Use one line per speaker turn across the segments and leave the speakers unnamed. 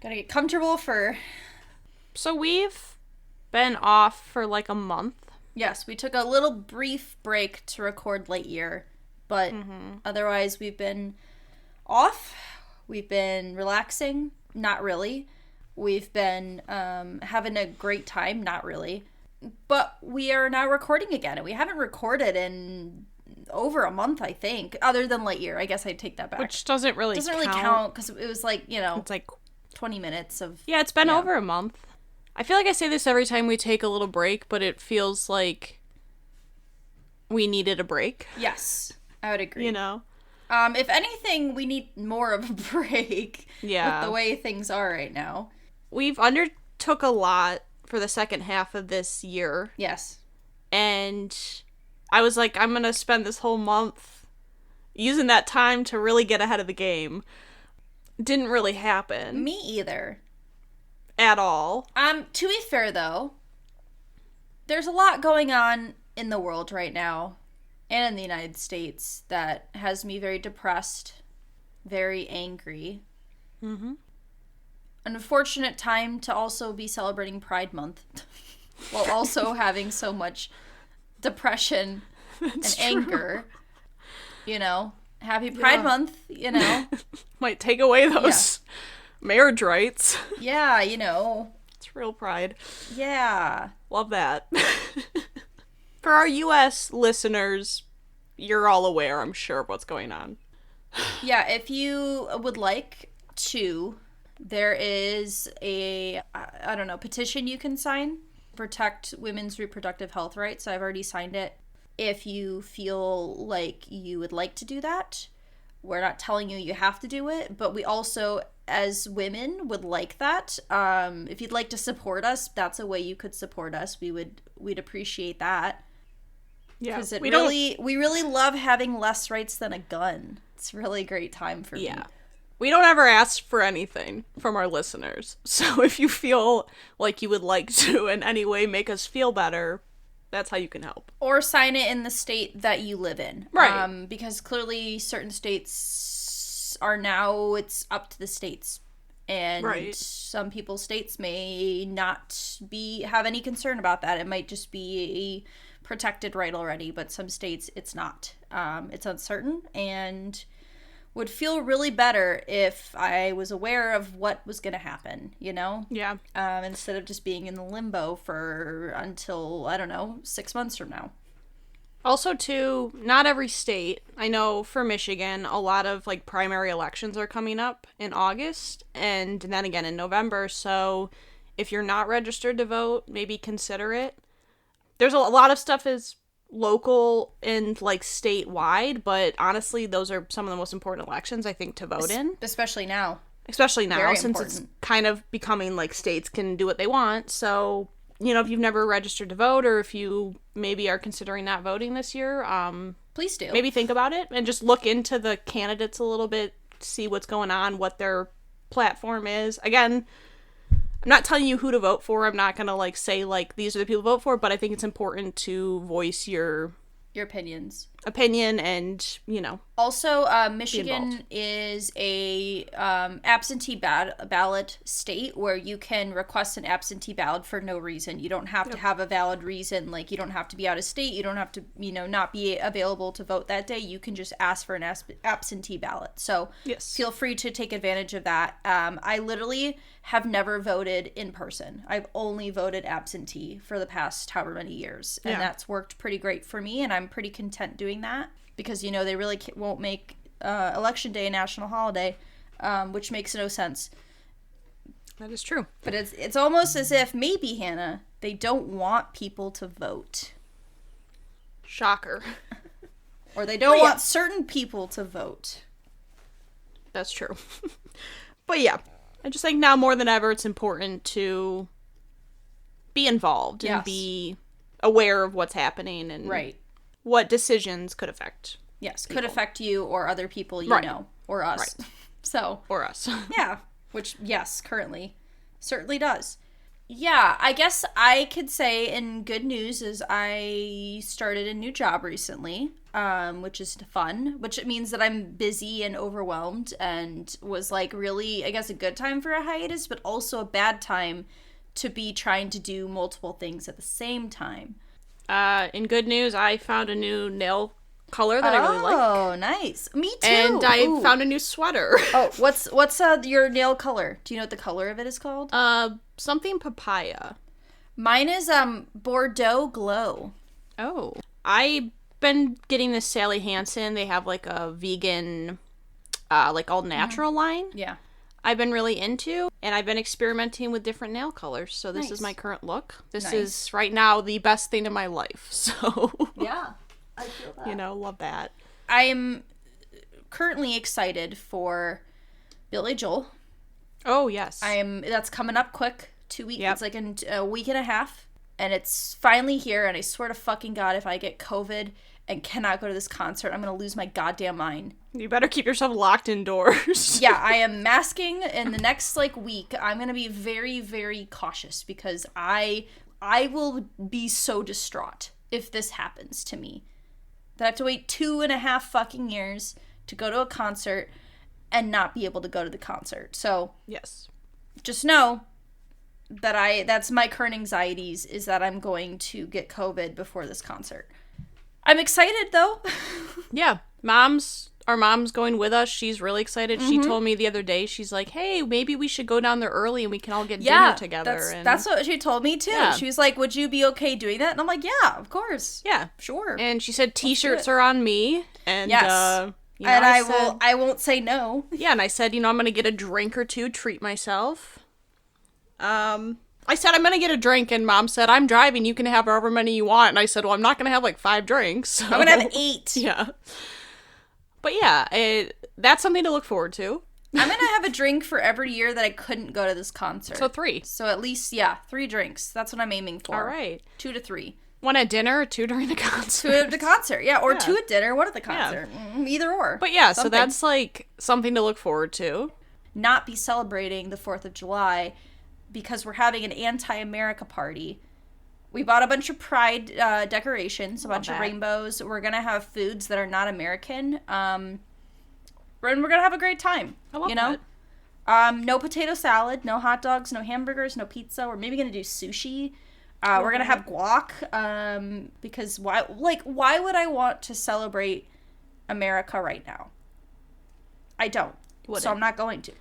Gotta get comfortable for...
So we've been off for like a month.
Yes, we took a little brief break to record Lightyear, but otherwise we've been off. We've been relaxing. Not really. We've been having a great time. Not really. But we are now recording again, and we haven't recorded in over a month, I think, other than Lightyear. I guess I'd take that back.
Which doesn't really
count because it was like,
it's like
20 minutes of...
Yeah, it's been over a month. I feel like I say this every time we take a little break, but it feels like we needed a break.
Yes, I would agree.
You know?
If anything, we need more of a break
with
the way things are right now.
We've undertook a lot for the second half of this year.
Yes.
And I was like, I'm going to spend this whole month using that time to really get ahead of the game. Didn't really happen.
Me either.
At all.
To be fair, though, there's a lot going on in the world right now and in the United States that has me very depressed, very angry.
Mm-hmm.
An unfortunate time to also be celebrating Pride Month while also having so much depression and anger. You know, happy Pride Month, you know.
Might take away those marriage rights.
Yeah, you know.
It's real pride.
Yeah.
Love that. For our U.S. listeners, you're all aware, I'm sure, of what's going on.
Yeah, if you would like to, there is a, petition you can sign. Protect women's reproductive health rights. I've already signed it. If you feel like you would like to do that, we're not telling you have to do it, but we also, as women, would like that. If you'd like to support us, that's a way you could support us. We'd appreciate that. Yeah, because we really love having less rights than a gun. It's really a great time for me.
We don't ever ask for anything from our listeners. So if you feel like you would like to in any way make us feel better, that's how you can help.
Or sign it in the state that you live in.
Right.
Because clearly certain states are now, it's up to the states. And some people's states may not have any concern about that. It might just be a protected right already, but some states it's not. It's uncertain, and would feel really better if I was aware of what was going to happen, you know?
Yeah.
Instead of just being in the limbo until, I don't know, 6 months from now.
Also, too, not every state. I know for Michigan, a lot of, like, primary elections are coming up in August, and then again in November, so if you're not registered to vote, maybe consider it. There's a lot of stuff is local and, like, statewide, but honestly, those are some of the most important elections, I think, to vote in.
Especially now.
Very since important. It's kind of becoming, like, states can do what they want, so, you know, if you've never registered to vote, or if you maybe are considering not voting this year,
please do.
Maybe think about it, and just look into the candidates a little bit, see what's going on, what their platform is. Again, I'm not telling you who to vote for. I'm not going to, like, say, like, these are the people to vote for, but I think it's important to voice your opinion and, you know.
Also, Michigan is a absentee ballot state where you can request an absentee ballot for no reason. You don't have to have a valid reason. Like, you don't have to be out of state. You don't have to, you know, not be available to vote that day. You can just ask for an absentee ballot. So feel free to take advantage of that. I literally have never voted in person. I've only voted absentee for the past however many years. And that's worked pretty great for me, and I'm pretty content doing that. Because, you know, they really won't make Election Day a national holiday, which makes no sense.
That is true.
But it's almost as if, maybe, Hannah, they don't want people to vote.
Shocker.
Or they don't want certain people to vote.
That's true. But yeah, I just think now more than ever it's important to be involved and be aware of what's happening and what decisions could affect
could affect you or other people you know, or us.
Or us.
Yeah, which, currently certainly does. Yeah, I guess I could say in good news is I started a new job recently, which is fun, which means that I'm busy and overwhelmed and was like really, I guess, a good time for a hiatus, but also a bad time to be trying to do multiple things at the same time.
In good news, I found a new nail color that I really like.
Oh, nice. Me too.
And I found a new sweater.
Oh, what's your nail color? Do you know what the color of it is called?
Something papaya.
Mine is Bordeaux Glow.
Oh. I've been getting this Sally Hansen. They have like a vegan, like all natural line.
Yeah.
I've been really into, and I've been experimenting with different nail colors. So this is my current look. This is right now the best thing in my life. So
yeah, I feel that.
You know, love that.
I am currently excited for Billy Joel.
Oh yes,
That's coming up quick. 2 weeks.
Yep.
It's like in a week and a half, and it's finally here. And I swear to fucking God, if I get COVID and cannot go to this concert, I'm gonna lose my goddamn mind.
You better keep yourself locked indoors.
Yeah, I am masking in the next like week. I'm gonna be very, very cautious because I will be so distraught if this happens to me. That I have to wait 2.5 fucking years to go to a concert and not be able to go to the concert. So
yes,
just know that that's my current anxieties is that I'm going to get COVID before this concert. I'm excited though.
Yeah, our mom's going with us. She's really excited. She told me the other day, she's like, hey, maybe we should go down there early and we can all get dinner together.
That's what she told me too. Yeah. She was like, would you be okay doing that? And I'm like, yeah, of course.
Yeah.
Sure.
And she said t-shirts are on me. And
yes. And I won't say no.
Yeah, and I said, I'm going to get a drink or two, treat myself. I said, I'm going to get a drink, and Mom said, I'm driving, you can have however many you want. And I said, well, I'm not going to have like 5 drinks. So.
I'm going to have 8.
Yeah. But yeah, that's something to look forward to.
I'm going to have a drink for every year that I couldn't go to this concert.
So 3.
So at least, 3 drinks. That's what I'm aiming for.
All right.
2 to 3.
1 at dinner, 2 during the concert.
2 at the concert, yeah. Or 2 at dinner, 1 at the concert. Yeah. Either or.
But yeah, something. So that's like something to look forward to.
Not be celebrating the 4th of July because we're having an anti-America party. We bought a bunch of pride decorations, a bunch of rainbows. We're going to have foods that are not American. And we're going to have a great time.
I love that.
No potato salad, no hot dogs, no hamburgers, no pizza. We're maybe going to do sushi. We're going to have guac. Because why would I want to celebrate America right now? I don't. So I'm not going to.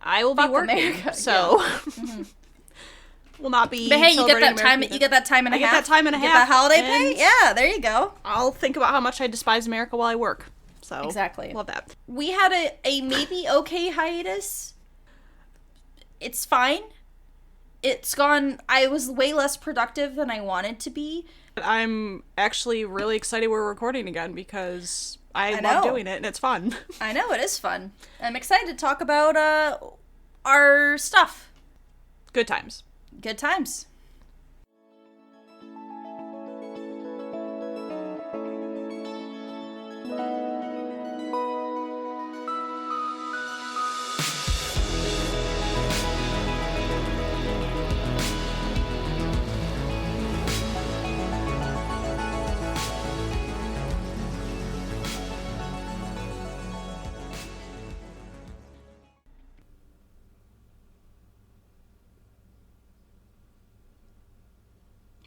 I will be working, America. So will not be.
But hey, you get that time. You get that time and a half.
I get that time and a half.
Get that holiday pay. Yeah, there you go.
I'll think about how much I despise America while I work. So
exactly,
love that.
We had a maybe okay hiatus. It's fine. It's gone. I was way less productive than I wanted to be.
I'm actually really excited we're recording again because I love doing it and it's fun.
I know, it is fun. I'm excited to talk about our stuff.
Good times.
Good times.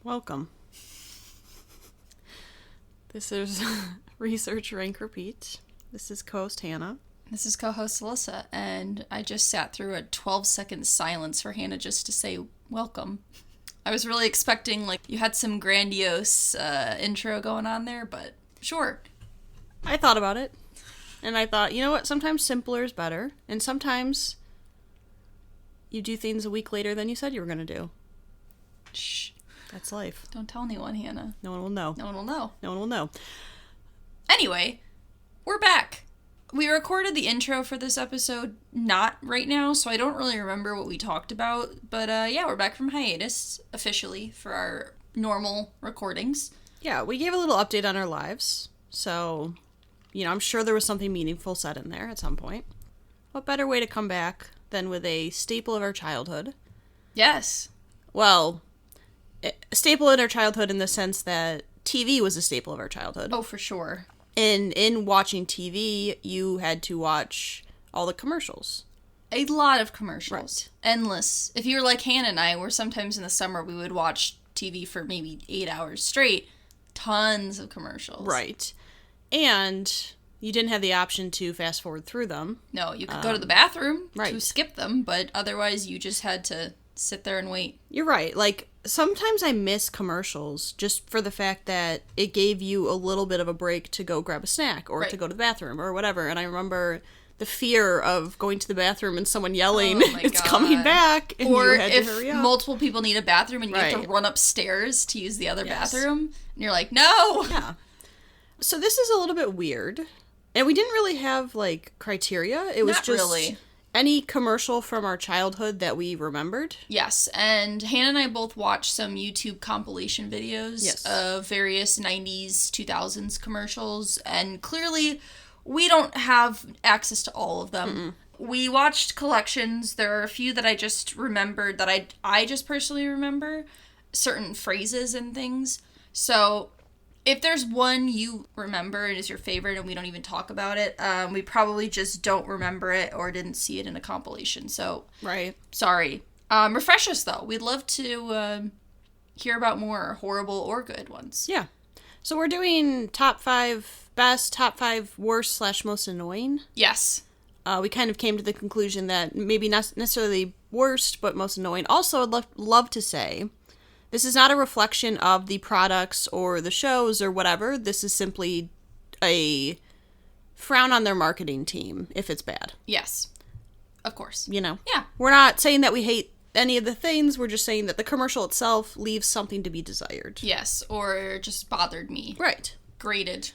Welcome. This is Research, Rank, Repeat. This is co-host Hannah.
This is co-host Alyssa, and I just sat through a 12-second silence for Hannah just to say welcome. I was really expecting, you had some grandiose intro going on there, but sure.
I thought about it, and I thought, you know what, sometimes simpler is better, and sometimes you do things a week later than you said you were going to do.
Shh.
That's life.
Don't tell anyone, Hannah.
No one will know.
No one will know.
No one will know.
Anyway, we're back. We recorded the intro for this episode not right now, so I don't really remember what we talked about. But yeah, we're back from hiatus officially for our normal recordings.
Yeah, we gave a little update on our lives. So, I'm sure there was something meaningful said in there at some point. What better way to come back than with a staple of our childhood?
Yes.
well, a staple in our childhood in the sense that TV was a staple of our childhood.
Oh, for sure.
And in watching TV, you had to watch all the commercials.
A lot of commercials. Right. Endless. If you were like Hannah and I, where sometimes in the summer we would watch TV for maybe 8 hours straight, tons of commercials.
Right. And you didn't have the option to fast forward through them.
No, you could go to the bathroom to skip them, but otherwise you just had to sit there and wait.
You're right. Like, sometimes I miss commercials just for the fact that it gave you a little bit of a break to go grab a snack or to go to the bathroom or whatever. And I remember the fear of going to the bathroom and someone yelling, it's coming back, and
or
you had to hurry up.
If multiple people need a bathroom and you have to run upstairs to use the other bathroom, and you're like, no!
Yeah. So this is a little bit weird. And we didn't really have, like, criteria. It was just any commercial from our childhood that we remembered.
Yes, and Hannah and I both watched some YouTube compilation videos of various 90s, 2000s commercials, and clearly we don't have access to all of them. We watched collections. There are a few that I just remembered, that I just personally remember, certain phrases and things. So if there's one you remember and is your favorite and we don't even talk about it, we probably just don't remember it or didn't see it in a compilation. So, sorry. Refresh us, though. We'd love to hear about more horrible or good ones.
Yeah. So we're doing top 5 best, top 5 worst / most annoying.
Yes.
We kind of came to the conclusion that maybe not necessarily worst, but most annoying. Also, I'd love to say, this is not a reflection of the products or the shows or whatever. This is simply a frown on their marketing team if it's bad.
Yes. Of course.
You know?
Yeah.
We're not saying that we hate any of the things. We're just saying that the commercial itself leaves something to be desired.
Yes, or just bothered me.
Right.
Grated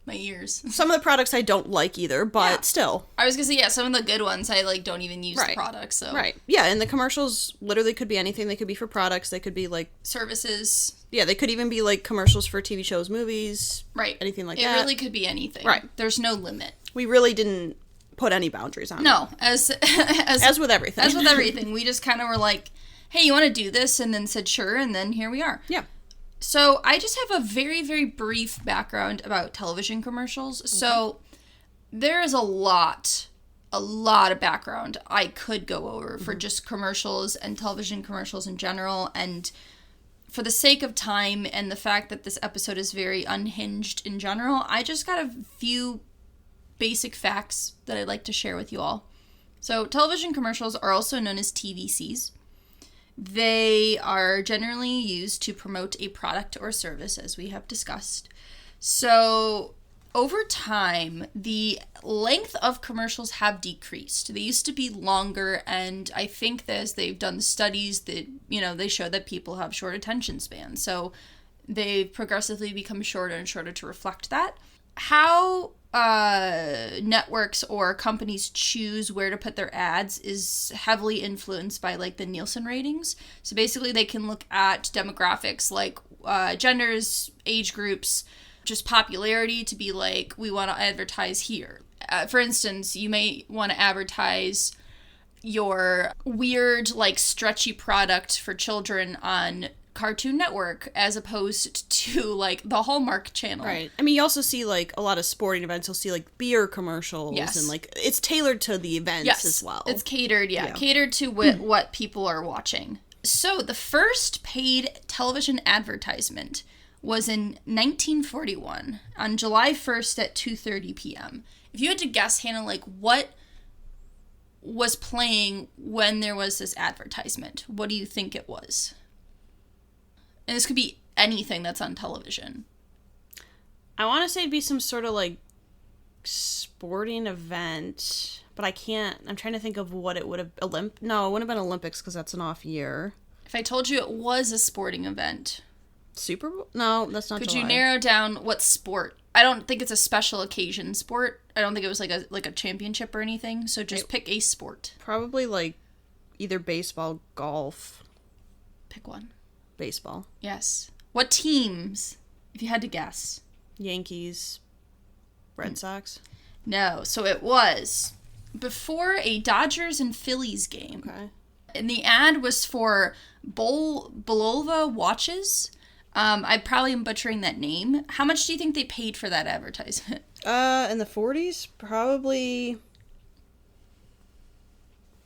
my ears.
Some of the products I don't like either, but still.
I was gonna say, some of the good ones I don't even use the products. So.
Right. Yeah, and the commercials literally could be anything. They could be for products. They could be like
services.
Yeah, they could even be like commercials for TV shows, movies.
Right.
Anything like that.
It really could be anything.
Right.
There's no limit.
We really didn't put any boundaries on it.
No, as
with everything.
As with everything, we just kind of were like, "Hey, you want to do this?" and then said sure, and then here we are.
Yeah.
So I just have a very, very brief background about television commercials. Okay. So there is a lot of background I could go over for just commercials and television commercials in general. And for the sake of time and the fact that this episode is very unhinged in general, I just got a few basic facts that I'd like to share with you all. So television commercials are also known as TVCs. They are generally used to promote a product or service, as we have discussed. So over time, the length of commercials have decreased. They used to be longer, and I think that as they've done studies that, they show that people have short attention spans. So they've progressively become shorter and shorter to reflect that. How networks or companies choose where to put their ads is heavily influenced by the Nielsen ratings. So basically they can look at demographics like genders, age groups, just popularity to be like, we want to advertise here. For instance, you may want to advertise your weird stretchy product for children on Cartoon Network as opposed to the Hallmark Channel.
Right. I mean, you also see a lot of sporting events. You'll see beer commercials and it's tailored to the events as well.
It's catered, catered to what people are watching. So the first paid television advertisement was in 1941 on July 1st at 2:30 p.m. If you had to guess, Hannah, what was playing when there was this advertisement, what do you think it was? And this could be anything that's on television.
I want to say it'd be some sort of sporting event, but I can't. I'm trying to think of what it would have. No, it wouldn't have been Olympics because that's an off year.
If I told you it was a sporting event.
Super Bowl? No, that's not.
Could
July.
You narrow down what sport? I don't think it's a special occasion sport. I don't think it was like a championship or anything. So just pick a sport.
Probably either baseball, golf.
Pick one.
Baseball.
Yes. What teams, if you had to guess?
Yankees, Red Sox?
No. So it was before a Dodgers and Phillies game.
Okay.
And the ad was for Bulova watches. I probably am butchering that name. How much do you think they paid for that advertisement?
In the 40s, probably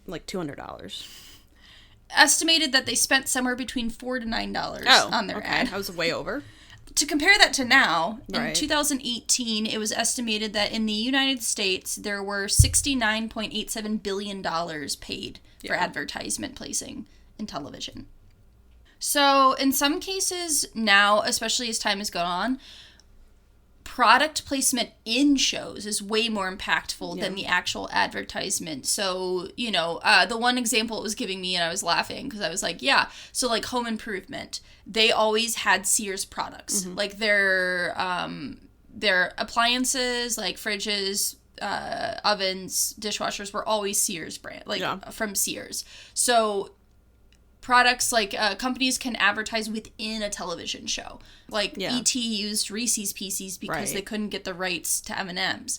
like $200.
Estimated that they spent somewhere between $4 to $9 on their ad.
I was way over.
To compare that to now, in
Right.
2018, it was estimated that in the United States, there were $69.87 billion paid for advertisement placing in television. So, in some cases now, especially as time has gone on, product placement in shows is way more impactful than the actual advertisement. So, the one example it was giving me, and I was laughing because I was like, yeah. So, like, Home Improvement, they always had Sears products. Like, their appliances, like fridges, ovens, dishwashers were always Sears brand, from Sears. So, products like companies can advertise within a television show. Like E.T. used Reese's Pieces because they couldn't get the rights to M&M's.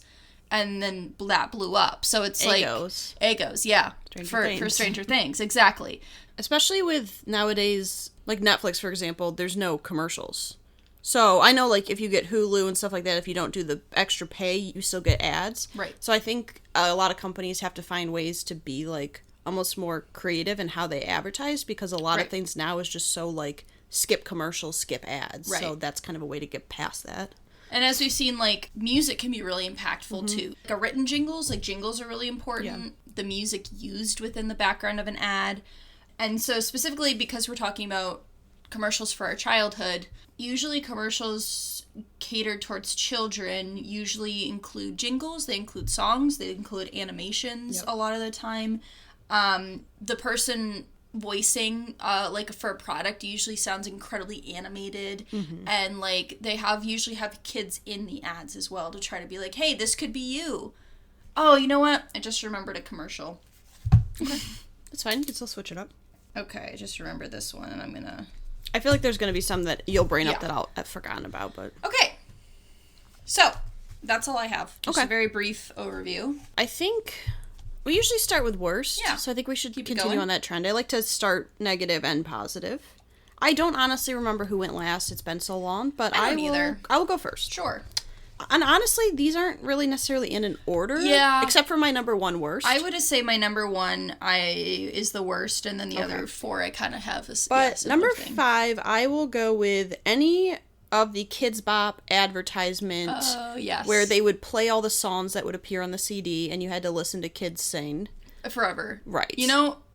And then that blew up. So it's Eggos, yeah. For Stranger Things, exactly.
Especially with nowadays, like Netflix, for example, there's no commercials. So I know, like, if you get Hulu and stuff like that, if you don't do the extra pay, you still get ads.
Right.
So I think a lot of companies have to find ways to be, like, almost more creative in how they advertise, because a lot of things now is just so, like, skip commercials, skip ads. Right. So that's kind of a way to get past that.
And as we've seen, like, music can be really impactful, too. Like, written jingles are really important. Yeah. The music used within the background of an ad. And so specifically because we're talking about commercials for our childhood, usually commercials catered towards children usually include jingles, they include songs, they include animations a lot of the time. The person voicing, like, for a product usually sounds incredibly animated, and, like, they usually have kids in the ads as well to try to be like, hey, this could be you. Oh, you know what? I just remembered a commercial.
Okay. That's fine. You can still switch it up.
Okay, I just remembered this one, and I'm gonna...
I feel like there's gonna be some that you'll bring up that I've forgotten about, but...
Okay. So, that's all I have. Just a very brief overview.
I think... We usually start with worst, so I think we should continue on that trend. I like to start negative and positive. I don't honestly remember who went last. It's been so long, but I will go first.
Sure.
And honestly, these aren't really necessarily in an order.
Yeah.
Except for my number one worst.
I would say my number one is the worst, and then the other four I kind of have a
But number 5, I will go with any of the Kids Bop advertisement where they would play all the songs that would appear on the CD and you had to listen to kids sing.
Forever.
Right.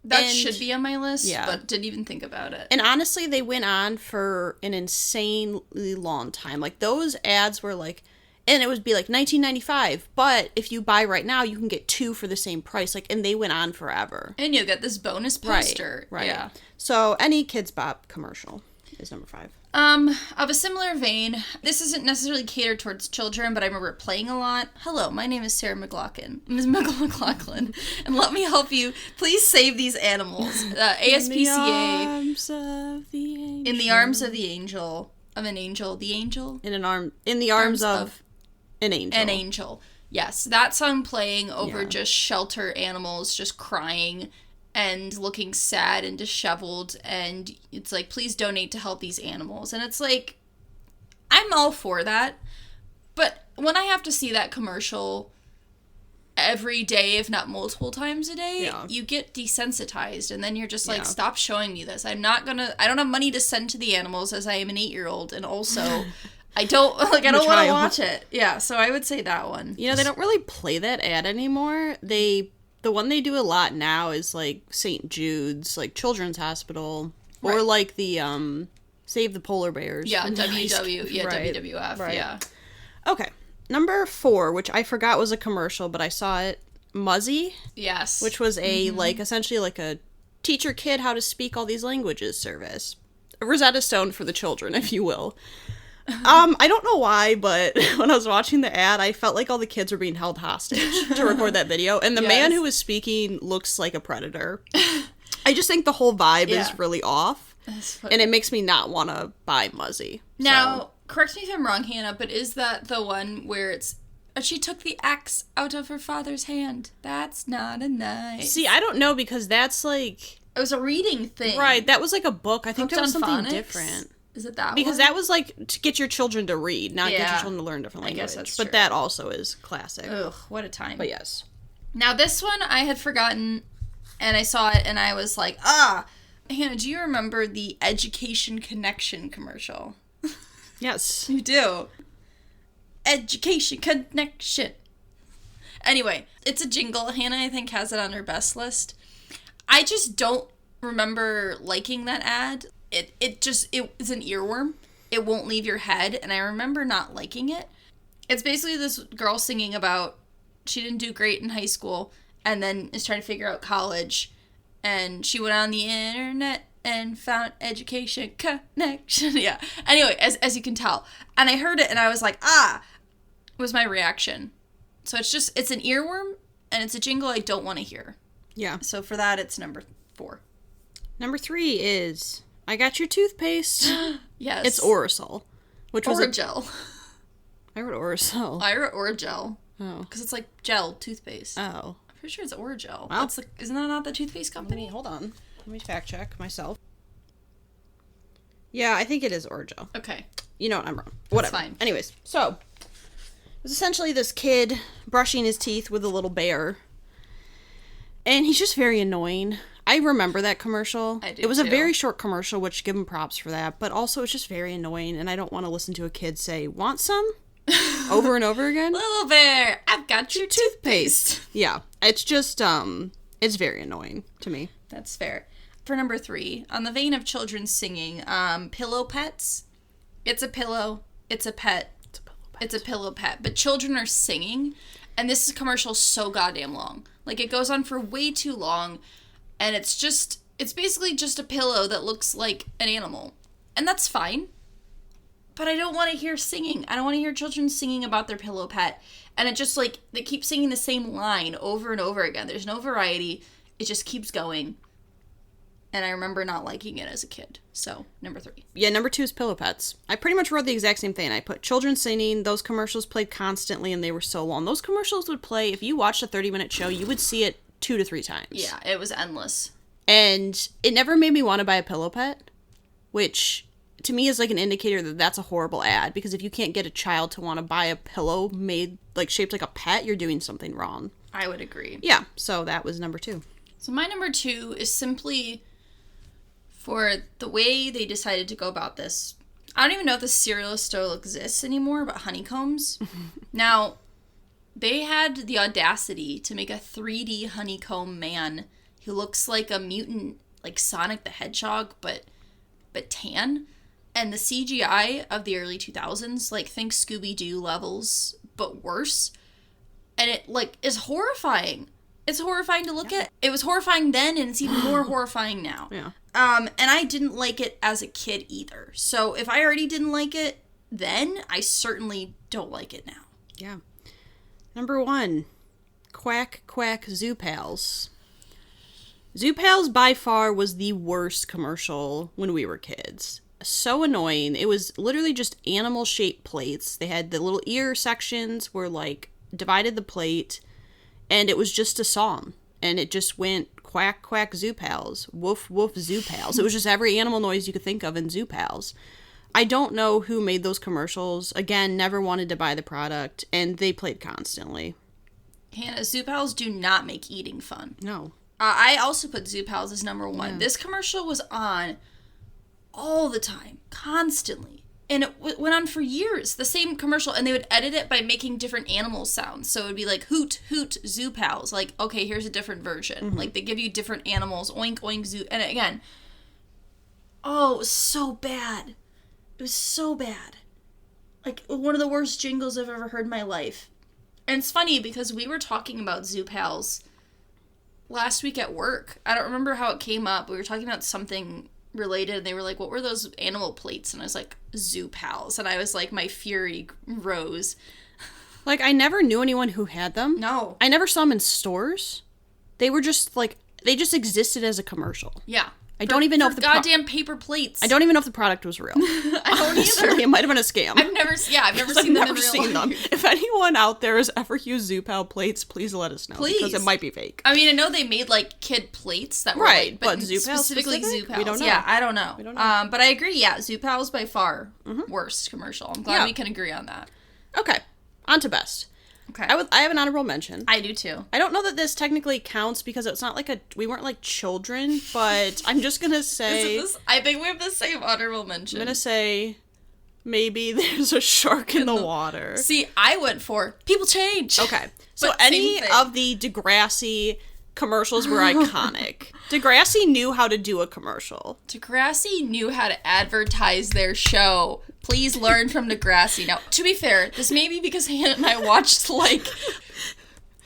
That should be on my list, but didn't even think about it.
And honestly, they went on for an insanely long time. Like, those ads were like, and it would be like $19.95, but if you buy right now, you can get 2 for the same price. Like, and they went on forever.
And you'll get this bonus poster.
Right. Yeah. So any Kids Bop commercial is number 5.
Of a similar vein, this isn't necessarily catered towards children, but I remember it playing a lot. Hello, my name is Sarah McLaughlin, Ms. McLaughlin, and let me help you. Please save these animals. ASPCA. In the arms of the angel. Of an angel. The angel?
In the arms of an angel.
An angel. Yes, that song playing over just shelter animals just crying and looking sad and disheveled, and it's like, please donate to help these animals. And it's like, I'm all for that, but when I have to see that commercial every day, if not multiple times a day, you get desensitized, and then you're just like, stop showing me this. I don't have money to send to the animals, as I am an 8-year-old, and also I don't want to watch it. Yeah, so I would say that one.
They don't really play that ad anymore. The one they do a lot now is, like, St. Jude's, like, Children's Hospital, or, like, the, Save the Polar Bears.
Yeah, WWF,
right. Okay, number 4, which I forgot was a commercial, but I saw it, Muzzy.
Yes.
Which was a, like, essentially, like, a teach your kid how to speak all these languages service. A Rosetta Stone for the children, if you will. I don't know why, but when I was watching the ad, I felt like all the kids were being held hostage to record that video. And the man who was speaking looks like a predator. I just think the whole vibe is really off. And it makes me not want to buy Muzzy.
Now, correct me if I'm wrong, Hannah, but is that the one where it's, she took the axe out of her father's hand? That's not a knife.
See, I don't know, because that's like...
It was a reading thing.
Right, that was like a book. I think
Hooked
that was
on
something
Phonics?
different.
Is it that
Because
one?
that was like to get your children to read, not get your children to learn different language.
I guess that's
but
true.
that also is classic.
Ugh, what a time.
But yes.
Now this one I had forgotten, and I saw it and I was like, Hannah, do you remember the Education Connection commercial?
Yes.
You do. Education Connection. Anyway, it's a jingle. Hannah, I think, has it on her best list. I just don't remember liking that ad. It was an earworm. It won't leave your head, and I remember not liking it. It's basically this girl singing about she didn't do great in high school and then is trying to figure out college, and she went on the internet and found Education Connection. Yeah. Anyway, as you can tell. And I heard it and I was like, was my reaction. So it's an earworm and it's a jingle I don't want to hear.
Yeah.
So for that, it's number 4.
Number 3 is I Got Your Toothpaste.
Yes.
It's Orasol. Which was
Oragel.
I wrote Orasol.
I wrote Oragel.
Oh.
Because it's like gel toothpaste.
Oh.
I'm pretty sure it's Oragel.
Well,
isn't that not the toothpaste company?
Hold on. Let me fact check myself. Yeah, I think it is Oragel.
Okay.
You know what? I'm wrong. Whatever.
Fine.
Anyways, so it was essentially this kid brushing his teeth with a little bear. And he's just very annoying. I remember that commercial.
I do,
It was a
too.
very short commercial, which give him props for that. But also, it's just very annoying, and I don't want to listen to a kid say, "Want some?" over and over again.
Little bear, I've got your toothpaste.
Yeah, it's just, it's very annoying to me.
That's fair. For number 3, on the vein of children singing, pillow pets. It's a pillow. It's a pet. It's a pillow pet. But children are singing, and this commercial is so goddamn long. Like, it goes on for way too long, and it's basically just a pillow that looks like an animal. And that's fine. But I don't want to hear singing. I don't want to hear children singing about their pillow pet. And it just, like, they keep singing the same line over and over again. There's no variety. It just keeps going. And I remember not liking it as a kid. So, number 3.
Yeah, number 2 is Pillow Pets. I pretty much wrote the exact same thing. I put children singing. Those commercials played constantly, and they were so long. Those commercials would play, if you watched a 30-minute show, you would see it 2 to 3 times.
Yeah, it was endless.
And it never made me want to buy a pillow pet, which to me is like an indicator that that's a horrible ad, because if you can't get a child to want to buy a pillow made, like, shaped like a pet, you're doing something wrong.
I would agree.
Yeah, so that was number 2.
So my number 2 is simply for the way they decided to go about this. I don't even know if the cereal still exists anymore, but honeycombs. Now, they had the audacity to make a 3D honeycomb man who looks like a mutant, like Sonic the Hedgehog, but tan. And the CGI of the early 2000s, like, think Scooby-Doo levels, but worse. And it, like, is horrifying. It's horrifying to look at. It was horrifying then, and it's even more horrifying now.
Yeah.
And I didn't like it as a kid either. So if I already didn't like it then, I certainly don't like it now.
Yeah. Number 1, Quack Quack Zoo Pals. Zoo Pals by far was the worst commercial when we were kids. So annoying. It was literally just animal-shaped plates. They had the little ear sections where, like, divided the plate, and it was just a song. And it just went quack, quack, Zoo Pals. Woof, woof, Zoo Pals. It was just every animal noise you could think of in Zoo Pals. I don't know who made those commercials. Again, never wanted to buy the product, and they played constantly.
Hannah, Zoo Pals do not make eating fun.
No.
I also put Zoo Pals as number 1.
Yeah.
This commercial was on all the time, constantly. And it went on for years, the same commercial, and they would edit it by making different animal sounds. So it would be like, hoot, hoot, Zoo Pals. Like, okay, here's a different version. Like, they give you different animals, oink, oink, zoo. And again, oh, it was so bad. It was so bad. Like, one of the worst jingles I've ever heard in my life. And it's funny because we were talking about Zoo Pals last week at work. I don't remember how it came up. We were talking about something related, and they were like, what were those animal plates? And I was like, Zoo Pals. And I was like, my fury rose.
Like, I never knew anyone who had them.
No.
I never saw them in stores. They were just, like, they just existed as a commercial.
Yeah.
I don't even know if the
goddamn paper plates.
I don't even know if the product was real.
I don't either.
It might have been a scam.
I've never seen them in real life.
If anyone out there has ever used Zupal plates, please let us know.
Please.
Because it might be fake.
I mean, I know they made, like, kid plates that were,
right,
like,
but Zupal
specifically Zupal.
We don't know.
Yeah, I don't know.
We don't know.
But I agree, yeah, Zupal is by far worst commercial. I'm glad we can agree on that.
Okay, on to best.
Okay.
I have an honorable mention.
I do too.
I don't know that this technically counts because it's not like we weren't like children, but I'm just gonna say
I think we have the same honorable mention.
I'm gonna say maybe there's a shark in the water.
See, I went for People Change.
Okay. So any of the Degrassi commercials were iconic. Degrassi knew how to do a commercial.
Degrassi knew how to advertise their show. Please learn from Degrassi. Now, to be fair, this may be because Hannah and I watched, like,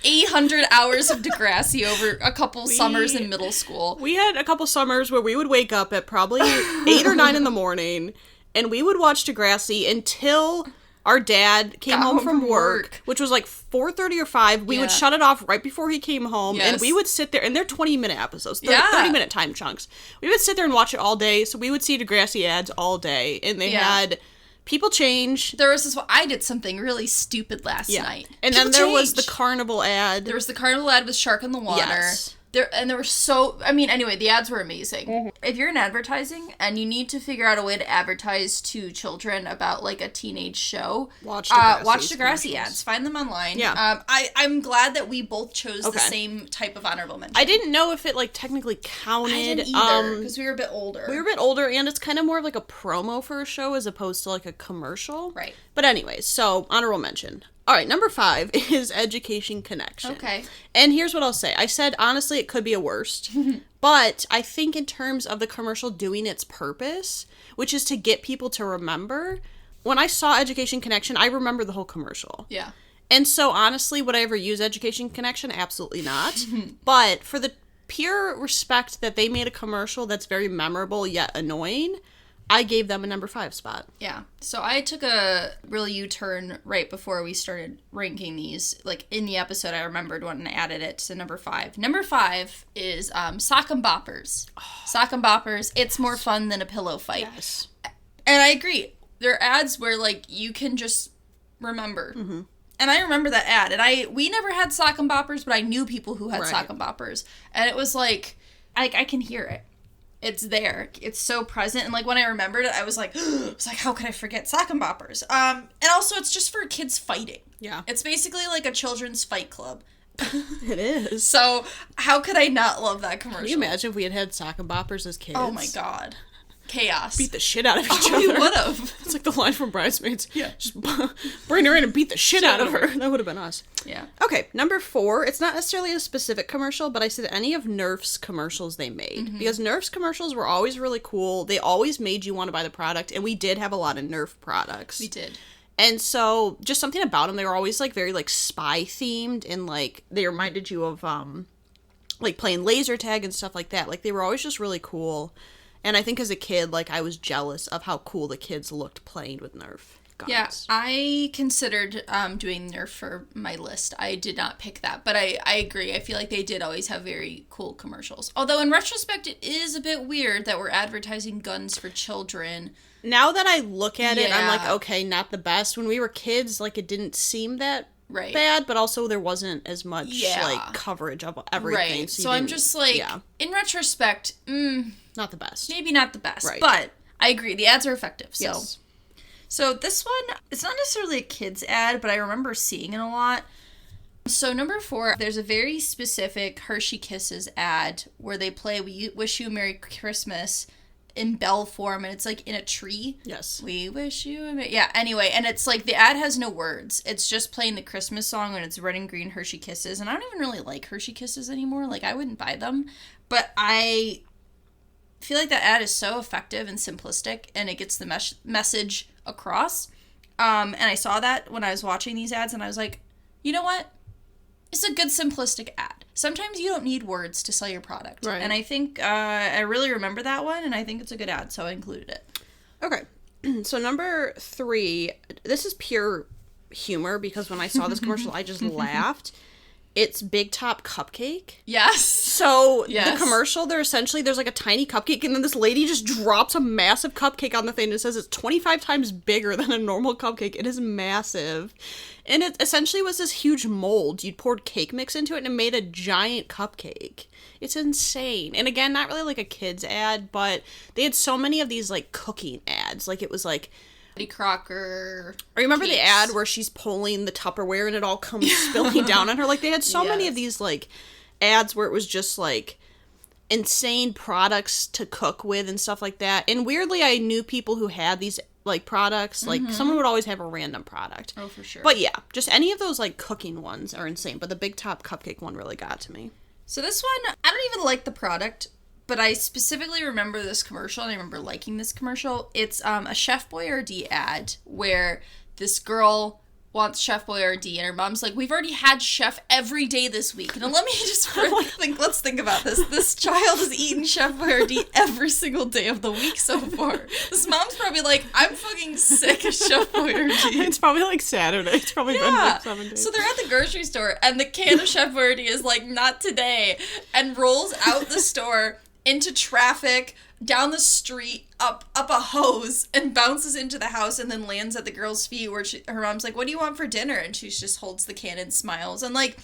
800 hours of Degrassi over a couple summers in middle school.
We had a couple summers where we would wake up at probably 8 or 9 in the morning, and we would watch Degrassi until our dad came home from work, which was like 4:30 or 5. We would shut it off right before he came home, and we would sit there, and they're 20-minute episodes, 30-minute time chunks. We would sit there and watch it all day, so we would see Degrassi ads all day, and they had People Change.
There was this one, I did something really stupid last night.
And then there was the Carnival ad.
There was the Carnival ad with Shark in the Water.
Yes.
There were anyway, the ads were amazing. Mm-hmm. If you're in advertising and you need to figure out a way to advertise to children about, like, a teenage show, watch Degrassi ads. Find them online.
Yeah.
I'm glad that we both chose the same type of honorable mention.
I didn't know if it, like, technically counted.
I didn't either, because we were a bit older.
And it's kind of more of, like, a promo for a show as opposed to, like, a commercial.
Right.
But anyways, so, honorable mention. All right, number 5 is Education Connection.
Okay.
And here's what I'll say. I said, honestly, it could be a worst. But I think in terms of the commercial doing its purpose, which is to get people to remember, when I saw Education Connection, I remember the whole commercial.
Yeah.
And so, honestly, would I ever use Education Connection? Absolutely not. But for the pure respect that they made a commercial that's very memorable yet annoying, I gave them a number 5 spot.
Yeah. So I took a real U-turn right before we started ranking these. Like, in the episode, I remembered one and I added it to number 5. Number 5 is Sock and Boppers. Sock and Boppers, it's more fun than a pillow fight.
Yes.
And I agree. There are ads where, like, you can just remember. Mm-hmm. And I remember that ad. And we never had Sock and Boppers, but I knew people who had Sock and Boppers. And it was like, I can hear it. It's there. It's so present. And, like, when I remembered it, I was like, how could I forget Sock and Boppers? And also, it's just for kids fighting.
Yeah.
It's basically like a children's fight club.
It is.
So, how could I not love that commercial?
Can you imagine if we had Sock and Boppers as kids?
Oh, my God. Chaos.
Beat the shit out of each other.
We would have.
It's like the line from Bridesmaids. Yeah. Just bring her in and beat the shit out of her. That would have been us.
Yeah.
Okay, number 4. It's not necessarily a specific commercial, but I said any of Nerf's commercials they made. Mm-hmm. Because Nerf's commercials were always really cool. They always made you want to buy the product, and we did have a lot of Nerf products.
We did.
And so, just something about them, they were always, like, very, like, spy-themed, and, like, they reminded you of, like, playing laser tag and stuff like that. Like, they were always just really cool. And I think as a kid, like, I was jealous of how cool the kids looked playing with Nerf guns.
Yeah, I considered doing Nerf for my list. I did not pick that, but I agree. I feel like they did always have very cool commercials. Although, in retrospect, it is a bit weird that we're advertising guns for children.
Now that I look at it, I'm like, okay, not the best. When we were kids, like, it didn't seem that bad, but also there wasn't as much, like, coverage of everything.
Right, so I'm just like, in retrospect,
not the best.
Maybe not the best, but I agree. The ads are effective, so.
Yes.
So this one, it's not necessarily a kid's ad, but I remember seeing it a lot. So number 4, there's a very specific Hershey Kisses ad where they play We Wish You a Merry Christmas in bell form, and it's like in a tree.
Yes.
We wish you a Merry... Yeah, anyway, and it's like the ad has no words. It's just playing the Christmas song, and it's red and green Hershey Kisses, and I don't even really like Hershey Kisses anymore. Like, I wouldn't buy them, but I feel like that ad is so effective and simplistic, and it gets the message across. And I saw that when I was watching these ads, and I was like, you know what? It's a good simplistic ad. Sometimes you don't need words to sell your product.
Right.
And I think I really remember that one, and I think it's a good ad, so I included it.
Okay. So number 3, this is pure humor, because when I saw this commercial, I just laughed. It's Big Top Cupcake.
Yes.
So the commercial, there's like a tiny cupcake, and then this lady just drops a massive cupcake on the thing and it says it's 25 times bigger than a normal cupcake. It is massive. And it essentially was this huge mold. You'd poured cake mix into it and it made a giant cupcake. It's insane. And again, not really like a kid's ad, but they had so many of these like cooking ads. Like it was like
Betty Crocker.
I remember the ad where she's pulling the Tupperware and it all comes spilling down on her. Like, they had so many of these, like, ads where it was just, like, insane products to cook with and stuff like that. And weirdly, I knew people who had these, like, products. Like, someone would always have a random product.
Oh, for sure.
But, yeah, just any of those, like, cooking ones are insane. But the Big Top Cupcake one really got to me.
So this one, I don't even like the product, but I specifically remember this commercial, and I remember liking this commercial. It's a Chef Boyardee ad where this girl wants Chef Boyardee, and her mom's like, we've already had Chef every day this week. And let me just let's think about this. This child has eaten Chef Boyardee every single day of the week so far. This mom's probably like, I'm fucking sick of Chef Boyardee.
It's probably like Saturday. It's probably been like 7 days.
So they're at the grocery store, and the can of Chef Boyardee is like, not today, and rolls out the store into traffic, down the street, up a hose, and bounces into the house, and then lands at the girl's feet where her mom's like, what do you want for dinner? And she just holds the can and smiles. And, like,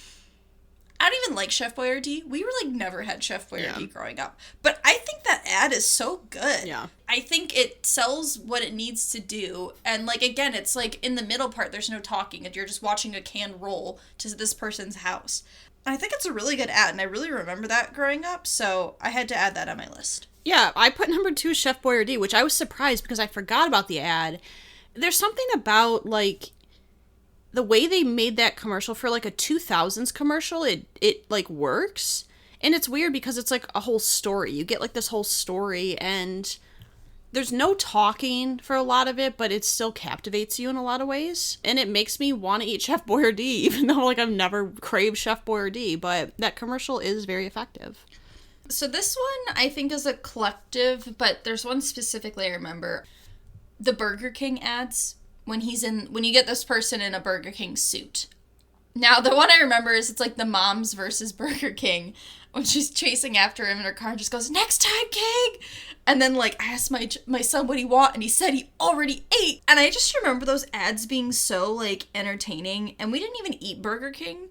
I don't even like Chef Boyardee. We were, like, never had Chef Boyardee growing up. But I think that ad is so good.
Yeah.
I think it sells what it needs to do. And, like, again, it's, like, in the middle part, there's no talking. And you're just watching a can roll to this person's house. I think it's a really good ad, and I really remember that growing up, so I had to add that on my list.
Yeah, I put number 2 Chef Boyardee, which I was surprised because I forgot about the ad. There's something about, like, the way they made that commercial for, like, a 2000s commercial, it like, works. And it's weird because it's, like, a whole story. You get, like, this whole story, and there's no talking for a lot of it, but it still captivates you in a lot of ways. And it makes me want to eat Chef Boyardee, even though, like, I've never craved Chef Boyardee. But that commercial is very effective.
So this one, I think, is a collective, but there's one specifically I remember. The Burger King ads, when you get this person in a Burger King suit. Now, the one I remember is it's, like, the moms versus Burger King, when she's chasing after him in her car and just goes, next time, King! And then, like, I asked my son what he want, and he said he already ate. And I just remember those ads being so, like, entertaining. And we didn't even eat Burger King.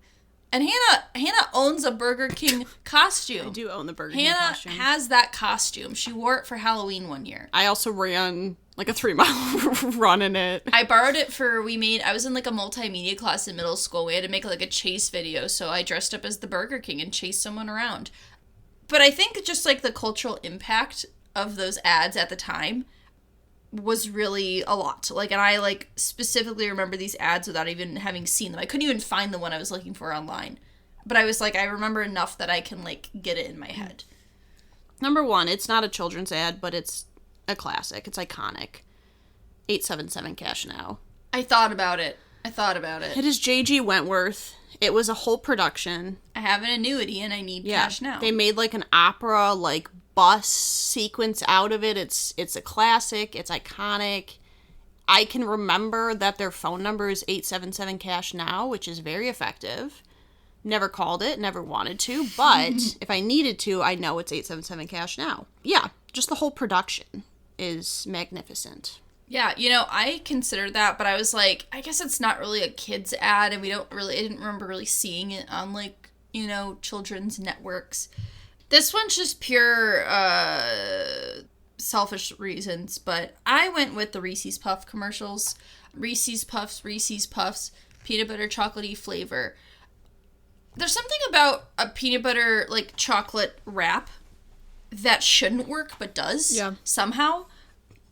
And Hannah owns a Burger King costume.
I do own the Burger King costume.
Hannah has that costume. She wore it for Halloween one year.
I also ran, like, a 3-mile run in it.
I borrowed it I was in, like, a multimedia class in middle school. We had to make, like, a chase video, so I dressed up as the Burger King and chased someone around. But I think just, like, the cultural impact of those ads at the time was really a lot. Like, and I, like, specifically remember these ads without even having seen them. I couldn't even find the one I was looking for online. But I was like, I remember enough that I can, like, get it in my head.
Number 1, it's not a children's ad, but it's a classic. It's iconic. 877 Cash Now.
I thought about it. It
is J.G. Wentworth. It was a whole production.
I have an annuity and I need cash now.
They made, like, an opera, like, bus sequence out of it. It's a classic. It's iconic. I can remember that their phone number is 877 Cash Now, which is very effective. Never called it, never wanted to, but if I needed to, I know it's 877 Cash Now. Yeah, just the whole production is magnificent.
Yeah, you know, I considered that, but I was like, I guess it's not really a kid's ad, and I didn't remember really seeing it on, like, you know, children's networks. This one's just pure selfish reasons, but I went with the Reese's Puff commercials. Reese's Puffs, peanut butter chocolatey flavor. There's something about a peanut butter, like, chocolate wrap that shouldn't work, but does somehow.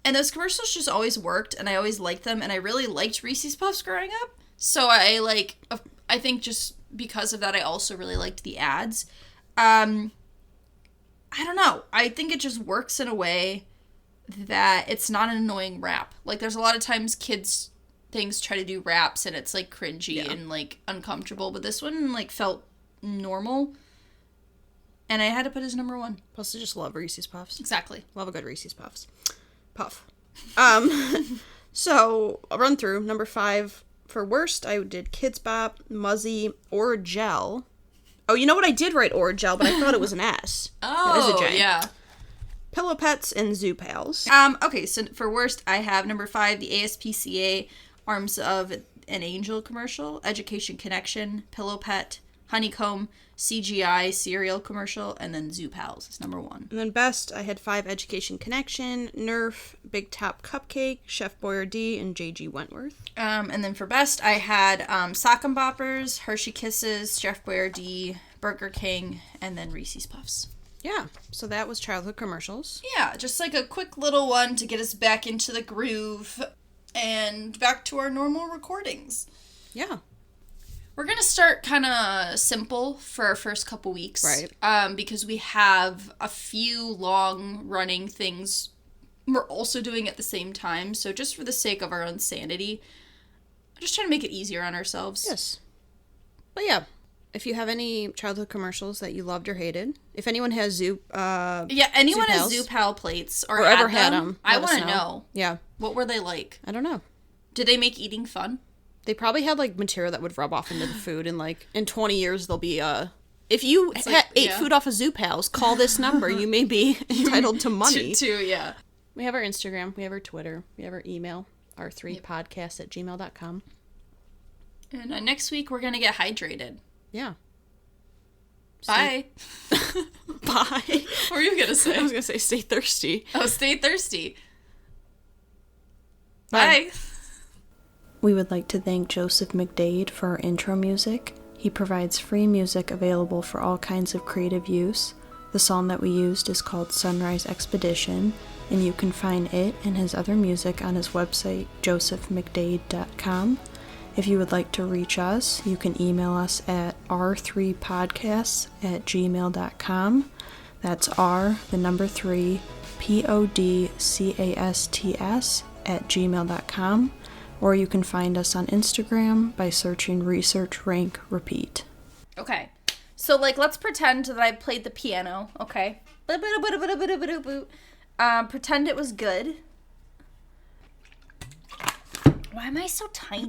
And those commercials just always worked, and I always liked them, and I really liked Reese's Puffs growing up. So I think just because of that, I also really liked the ads. I don't know. I think it just works in a way that it's not an annoying rap. Like, there's a lot of times kids things try to do raps and it's, like, cringy and, like, uncomfortable. But this one, like, felt normal. And I had to put as number 1.
Plus, I just love Reese's Puffs.
Exactly.
Love a good Reese's Puffs. Puff. So, I'll run through. Number 5, for worst, I did Kids Bop, Muzzy, or Gel. Oh, you know what? I did write Orajel, but I thought it was an S.
Oh,
it is a J.
yeah.
Pillow Pets and Zoo Pals.
Okay, so for worst, I have number 5, the ASPCA Arms of an Angel commercial, Education Connection, Pillow Pet, Honeycomb, CGI cereal commercial, and then Zoo Pals is number 1.
And then best, I had 5, Education Connection, Nerf, Big Top Cupcake, Chef Boyardee, and J.G. Wentworth.
And then for best, I had Sock 'em Boppers, Hershey Kisses, Chef Boyardee, Burger King, and then Reese's Puffs.
Yeah, so that was childhood commercials.
Yeah, just like a quick little one to get us back into the groove and back to our normal recordings.
Yeah.
We're going to start kind of simple for our first couple weeks.
Right.
Because we have a few long-running things we're also doing at the same time. So just for the sake of our own sanity, I'm just trying to make it easier on ourselves.
Yes. But yeah, if you have any childhood commercials that you loved or hated, if anyone has
anyone has Zoo Pal plates or
ever had them,
I want to know.
Yeah.
What were they like?
I don't know.
Did they make eating fun?
They probably had, like, material that would rub off into the food, and, like, in 20 years, they'll be, if you ate food off of Zoo Pals, call this number. You may be entitled to money.
Yeah.
We have our Instagram. We have our Twitter. We have our email, r3podcast@gmail.com.
And next week, we're going to get hydrated.
Yeah.
Bye.
Bye.
What were you going to say?
I was going to say stay thirsty.
Oh, stay thirsty. Bye.
We would like to thank Joseph McDade for our intro music. He provides free music available for all kinds of creative use. The song that we used is called Sunrise Expedition, and you can find it and his other music on his website, josephmcdade.com. If you would like to reach us, you can email us at r3podcasts@gmail.com. That's R, the number 3, podcasts@gmail.com. Or you can find us on Instagram by searching Research Rank Repeat.
Okay. So, like, let's pretend that I played the piano, okay? Pretend it was good. Why am I so tiny?